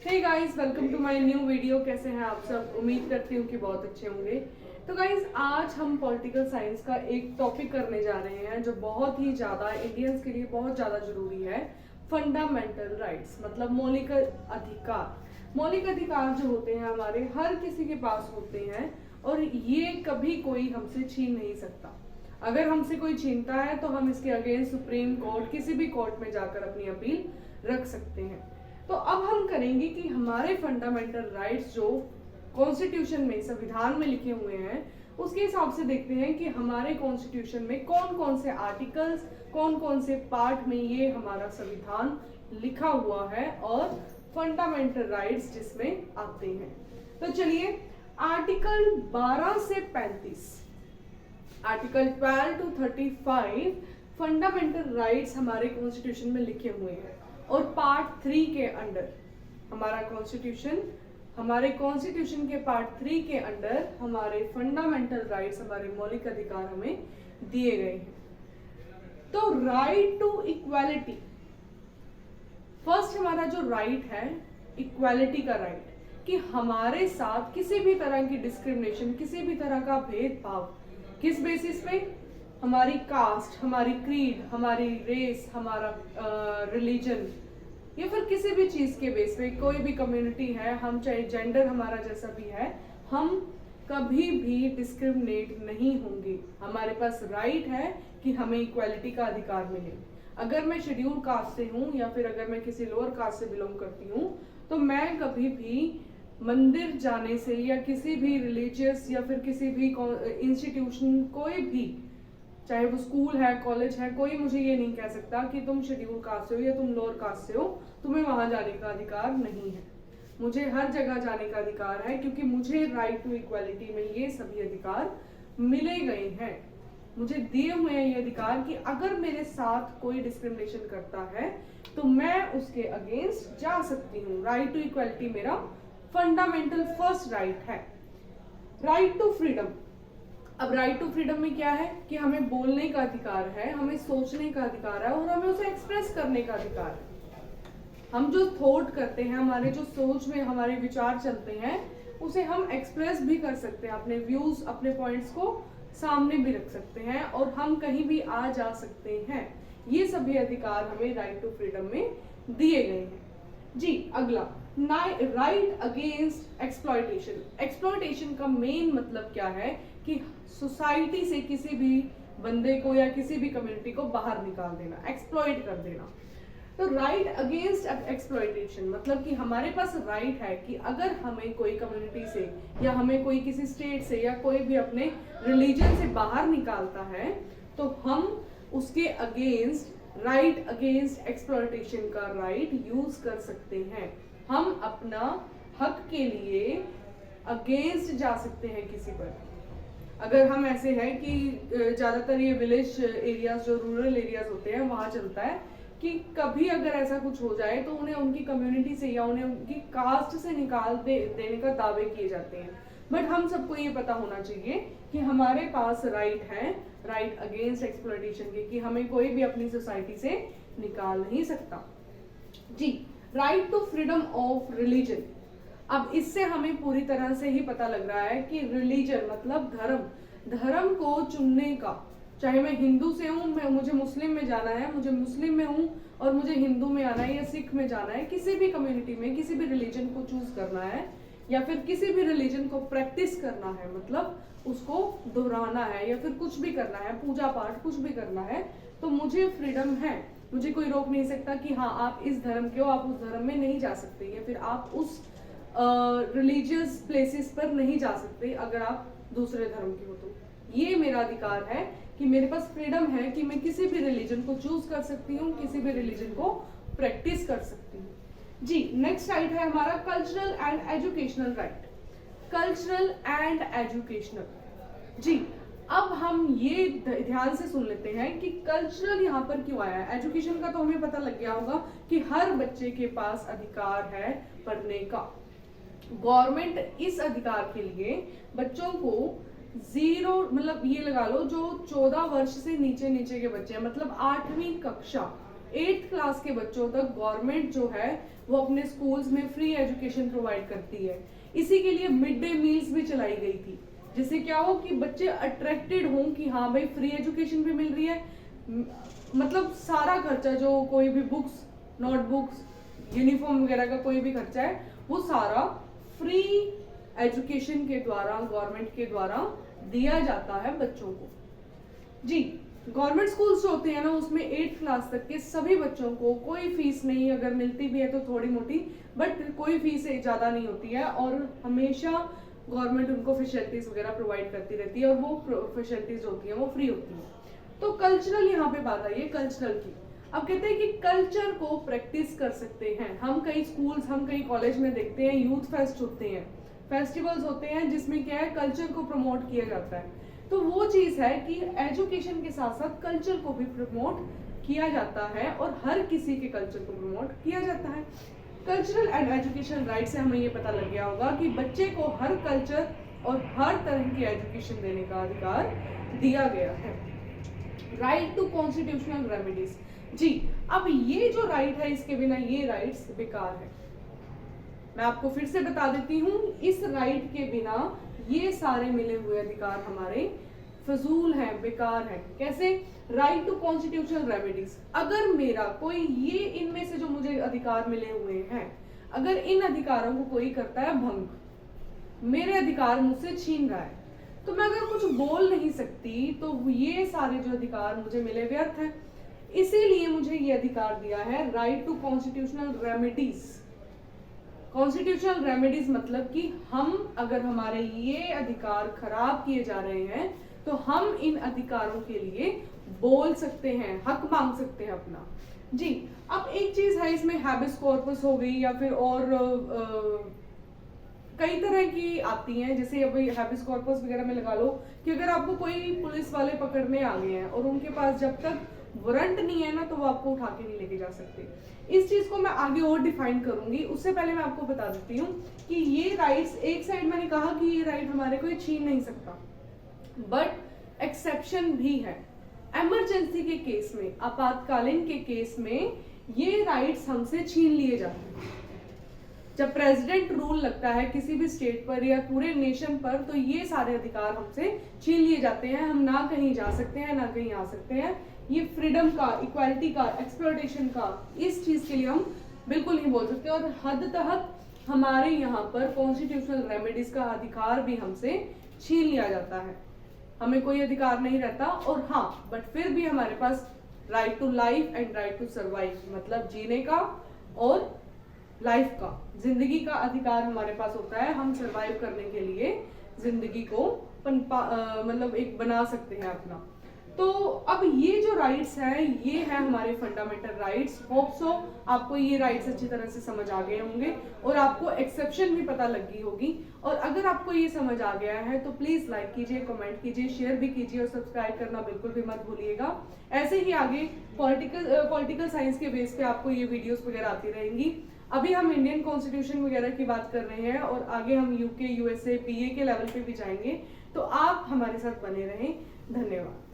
Hey guys, welcome to my new video. कैसे हैं आप सब? उम्मीद करती हूँ कि बहुत अच्छे होंगे। तो गाइस, आज हम पॉलिटिकल साइंस का एक टॉपिक करने जा रहे हैं जो बहुत ही ज़्यादा इंडियंस के लिए बहुत ज़्यादा जरूरी है। फंडामेंटल राइट्स मतलब मौलिक अधिकार। मौलिक अधिकार जो होते हैं हमारे हर किसी के पास होते हैं और ये कभी कोई हमसे छीन नहीं सकता। अगर हमसे कोई छीनता है तो हम इसके अगेंस्ट सुप्रीम कोर्ट, किसी भी कोर्ट में जाकर अपनी अपील रख सकते हैं। तो अब हम करेंगे कि हमारे फंडामेंटल राइट्स जो कॉन्स्टिट्यूशन में, संविधान में लिखे हुए हैं, उसके हिसाब से देखते हैं कि हमारे कॉन्स्टिट्यूशन में कौन कौन से आर्टिकल्स, कौन कौन से पार्ट में ये हमारा संविधान लिखा हुआ है और फंडामेंटल राइट्स जिसमें आते हैं। तो चलिए, आर्टिकल 12 से 35, आर्टिकल 12 to 35 फंडामेंटल राइट्स हमारे कॉन्स्टिट्यूशन में लिखे हुए हैं और पार्ट 3 के अंडर हमारे कॉन्स्टिट्यूशन के पार्ट 3 के अंडर हमारे फंडामेंटल राइट्स, हमारे मौलिक अधिकार हमें दिए गए हैं। तो राइट टू इक्वालिटी, फर्स्ट हमारा जो राइट है, इक्वालिटी का राइट, कि हमारे साथ किसी भी तरह की डिस्क्रिमिनेशन, किसी भी तरह का भेदभाव, किस बेसिस पे, हमारी कास्ट, हमारी क्रीड, हमारी रेस, हमारा रिलीजन या फिर किसी भी चीज के बेस पे, कोई भी कम्युनिटी है, हम चाहे जेंडर हमारा जैसा भी है, हम कभी भी डिस्क्रिमिनेट नहीं होंगे। हमारे पास राइट है कि हमें इक्वालिटी का अधिकार मिले। अगर मैं शेड्यूल कास्ट से हूँ या फिर अगर मैं किसी लोअर कास्ट से बिलोंग करती हूँ तो मैं कभी भी मंदिर जाने से या किसी भी रिलीजियस या फिर किसी भी इंस्टीट्यूशन, कोई भी, चाहे वो स्कूल है, कॉलेज है, कोई मुझे ये नहीं कह सकता कि तुम शेड्यूल कास्ट से हो या तुम लोअर कास्ट से हो, तुम्हें वहां जाने का अधिकार नहीं है। मुझे हर जगह जाने का अधिकार है क्योंकि मुझे राइट टू इक्वालिटी में ये सभी अधिकार मिले गए हैं। मुझे दिए हुए हैं ये अधिकार कि अगर मेरे साथ कोई डिस्क्रिमिनेशन करता है तो मैं उसके अगेंस्ट जा सकती हूँ। राइट टू इक्वालिटी मेरा फंडामेंटल फर्स्ट राइट है। राइट टू फ्रीडम, अब राइट टू फ्रीडम में क्या है कि हमें बोलने का अधिकार है, हमें सोचने का अधिकार है और हमें उसे एक्सप्रेस करने का अधिकार है। हम जो थॉट करते हैं, हमारे जो सोच में हमारे विचार चलते हैं, उसे हम एक्सप्रेस भी कर सकते हैं, अपने व्यूज, अपने पॉइंट्स को सामने भी रख सकते हैं और हम कहीं भी आ जा सकते हैं। ये सभी अधिकार हमें राइट टू फ्रीडम में दिए गए हैं। जी, अगला, राइट अगेंस्ट एक्सप्लॉयटेशन। एक्सप्लॉयटेशन का मेन मतलब क्या है कि सोसाइटी से किसी भी बंदे को या किसी भी कम्युनिटी को बाहर निकाल देना, एक्सप्लॉइट कर देना। तो राइट अगेंस्ट एक्सप्लॉयटेशन मतलब कि हमारे पास राइट है कि अगर हमें कोई कम्युनिटी से या हमें कोई किसी स्टेट से या कोई भी अपने रिलीजन से बाहर निकालता है तो हम उसके अगेंस्ट, राइट अगेंस्ट एक्सप्लॉयटेशन का राइट यूज कर सकते हैं। हम अपना हक के लिए अगेंस्ट जा सकते हैं किसी पर। अगर हम ऐसे हैं कि ज्यादातर ये विलेज एरियाज, जो रूरल एरियाज होते हैं, वहां चलता है कि कभी अगर ऐसा कुछ हो जाए तो उन्हें उनकी कम्युनिटी से या उन्हें उनकी कास्ट से निकाल देने का दावे किए जाते हैं। बट हम सबको ये पता होना चाहिए कि हमारे पास राइट है, राइट अगेंस्ट एक्सप्लॉयटेशन के, कि हमें कोई भी अपनी सोसाइटी से निकाल नहीं सकता। जी, right to freedom of religion. अब इससे हमें पूरी तरह से ही पता लग रहा है कि रिलीजन मतलब धर्म को चुनने का, चाहे मैं हिंदू से हूँ, मुझे मुस्लिम में जाना है, मुझे मुस्लिम में हूँ और मुझे हिंदू में आना है या सिख में जाना है, किसी भी कम्युनिटी में किसी भी रिलीजन को चूज करना है या फिर किसी भी रिलीजन को प्रैक्टिस करना है, मतलब उसको दोहराना है या फिर कुछ भी करना है, पूजा पाठ कुछ भी करना है, तो मुझे फ्रीडम है। मुझे कोई रोक नहीं सकता कि हाँ आप इस धर्म के हो, आप उस धर्म में नहीं जा सकते या फिर आप उस रिलीजियस प्लेसेस पर नहीं जा सकते अगर आप दूसरे धर्म के हो। तो ये मेरा अधिकार है कि मेरे पास फ्रीडम है कि मैं किसी भी रिलीजन को चूज कर सकती हूँ, किसी भी रिलीजन को प्रैक्टिस कर सकती हूँ। जी, नेक्स्ट राइट है हमारा cultural and educational right. Cultural and educational, जी, अब हम ये ध्यान से सुन लेते हैं कि कल्चरल यहाँ पर क्यों आया है। एजुकेशन का तो हमें पता लग गया होगा कि हर बच्चे के पास अधिकार है पढ़ने का। गवर्नमेंट इस अधिकार के लिए बच्चों को 0 मतलब ये लगा लो, जो 14 वर्ष से नीचे के बच्चे हैं, मतलब 8वीं कक्षा 8th क्लास के बच्चों तक गवर्नमेंट जो है वो अपने स्कूल्स में फ्री एजुकेशन प्रोवाइड करती है। इसी के लिए मिड डे मील्स भी चलाई गई थी, जिससे क्या हो कि बच्चे अट्रैक्टेड हों कि हाँ भाई फ्री एजुकेशन भी मिल रही है, मतलब सारा खर्चा जो कोई भी बुक्स, नोटबुक्स, यूनिफॉर्म वगैरह का कोई भी खर्चा है वो सारा फ्री एजुकेशन के द्वारा, गवर्नमेंट के द्वारा दिया जाता है बच्चों को। जी, गवर्नमेंट स्कूल्स जो होते हैं ना उसमें 8th क्लास तक के सभी बच्चों को कोई फीस नहीं, अगर मिलती भी है तो थोड़ी मोटी, बट कोई फीस ज्यादा नहीं होती है और हमेशा गवर्नमेंट उनको फैसिलिटीज वगैरह प्रोवाइड करती रहती है और वो फैसिलिटीज होती है वो फ्री होती है। तो कल्चरल यहाँ पे बात आई है कल्चरल की। अब कहते हैं कि कल्चर को प्रैक्टिस कर सकते हैं हम। कई स्कूल्स, हम कई कॉलेज में देखते हैं यूथ फेस्ट होते हैं, फेस्टिवल्स होते हैं जिसमें क्या है कल्चर को प्रमोट किया जाता है। तो वो चीज है कि एजुकेशन के साथ साथ कल्चर को भी प्रमोट किया जाता है और हर किसी के कल्चर को प्रमोट किया जाता है। कल्चरल एंड एजुकेशन राइट से हमें ये पता लग गया होगा कि बच्चे को हर कल्चर और हर तरह की एजुकेशन देने का अधिकार दिया गया है। Right to constitutional remedies. जी, अब ये जो राइट है इसके बिना ये राइट्स बेकार है। मैं आपको फिर से बता देती हूँ, इस राइट के बिना ये सारे मिले हुए अधिकार हमारे फजूल हैं, बेकार हैं। कैसे? Right to constitutional remedies. अगर मेरा कोई ये इनमें से जो मुझे अधिकार मिले हुए हैं, अगर इन अधिकारों को कोई करता है भंग, मेरे अधिकार मुझसे छीन रहा है, तो मैं अगर कुछ बोल नहीं सकती तो ये सारे जो अधिकार मुझे मिले व्यर्थ हैं। इसीलिए मुझे ये अधिकार दिया है right to constitutional remedies. Constitutional remedies मतलब कि हम अगर हमारे ये अधिकार खराब किए जा रहे हैं तो हम इन अधिकारों के लिए बोल सकते हैं, हक मांग सकते हैं अपना। जी, अब एक चीज है इसमें हैबिस कॉर्पस हो गई या फिर और कई तरह की आती हैं, जैसे अभी हैबिस कॉर्पस वगैरह में लगा लो कि अगर आपको कोई पुलिस वाले पकड़ने आ गए हैं और उनके पास जब तक वारंट नहीं है ना तो वो आपको उठा के नहीं लेके जा सकते। इस चीज को मैं आगे और डिफाइन करूंगी, उससे पहले मैं आपको बता देती हूँ कि ये राइट्स, एक साइड मैंने कहा कि ये राइट हमारे कोई छीन नहीं सकता, बट एक्सेप्शन भी है। इमरजेंसी के केस में, आपातकालीन के केस में ये राइट्स हमसे छीन लिए जाते हैं। जब प्रेसिडेंट रूल लगता है किसी भी स्टेट पर या पूरे नेशन पर तो ये सारे अधिकार हमसे छीन लिए जाते हैं। हम ना कहीं जा सकते हैं ना कहीं आ सकते हैं। ये फ्रीडम का, इक्वालिटी का, एक्सप्लॉयटेशन का, इस चीज के लिए हम बिल्कुल नहीं बोल सकते। और हद तक हमारे यहाँ पर कॉन्स्टिट्यूशनल रेमेडीज का अधिकार भी हमसे छीन लिया जाता है। हमें कोई अधिकार नहीं रहता। और हाँ, बट फिर भी हमारे पास right to life and right to survive, मतलब जीने का और लाइफ का, जिंदगी का अधिकार हमारे पास होता है। हम सरवाइव करने के लिए जिंदगी को मतलब एक बना सकते हैं अपना। तो अब ये जो राइट्स हैं ये है हमारे फंडामेंटल राइट्स। होप सो आपको ये राइट्स अच्छी तरह से समझ आ गए होंगे और आपको एक्सेप्शन भी पता लग गई होगी। और अगर आपको ये समझ आ गया है तो प्लीज लाइक कीजिए, कमेंट कीजिए, शेयर भी कीजिए और सब्सक्राइब करना बिल्कुल भी मत भूलिएगा। ऐसे ही आगे पॉलिटिकल साइंस के बेस पे आपको ये वीडियोस वगैरह आती रहेंगी। अभी हम इंडियन कॉन्स्टिट्यूशन वगैरह की बात कर रहे हैं और आगे हम यूके, यूएसए, पीए के लेवल पे भी जाएंगे। तो आप हमारे साथ बने रहें। धन्यवाद।